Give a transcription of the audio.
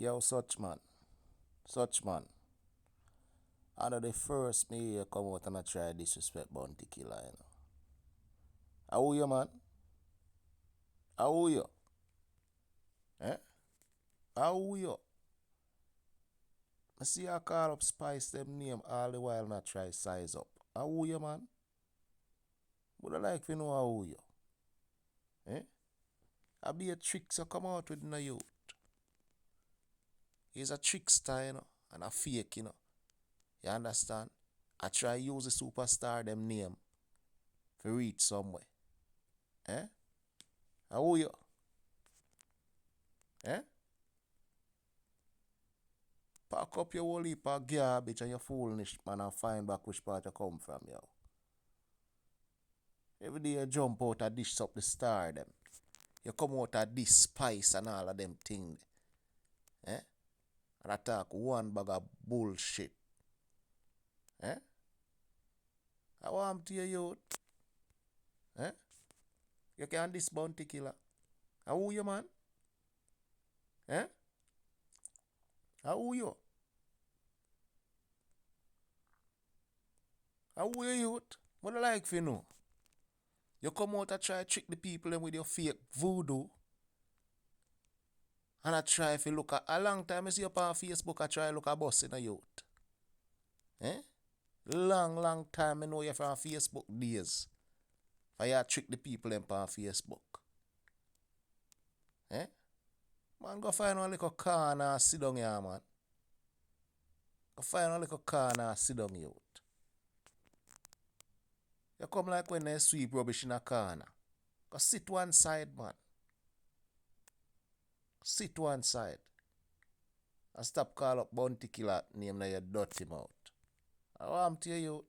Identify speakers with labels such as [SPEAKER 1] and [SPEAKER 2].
[SPEAKER 1] Yo, such man. Such man. Out of the first me you come out and I try disrespect Bounty Killer, you know. How you, man? How you? Eh? How you? I see you call up Spice them name all the while not try size up. How you, man? Would I like to know how you? Eh? I be a tricks you come out with no youth. He's a trickster, you know, and a fake, you know. You understand? I try use the superstar them name to reach somewhere. Eh? How you? Eh? Pack up your whole heap of garbage and your foolish man and find back which part you come from, yo. Every day you jump out and dish up the star them. You come out of this spice and all of them things. Eh? And I talk one bag of bullshit. Eh? I want to your youth. Eh? You can this Bounty Killer. How you, man? Eh? How you? How you, youth? What I like for you know? You come out and try to trick the people them with your fake voodoo. And I try if you look at a long time I see up on Facebook, I try to look at boss in a youth. Eh? Long time I know you from Facebook days. For you trick the people them on Facebook. Eh? Man, go find one little corner and sit down here, man. Go find one little corner and sit down, youth. You come like when they sweep rubbish in a corner. Go sit one side, man. Sit one side. And stop call up Bounty Killer name na your dirty mouth. I want to your youth.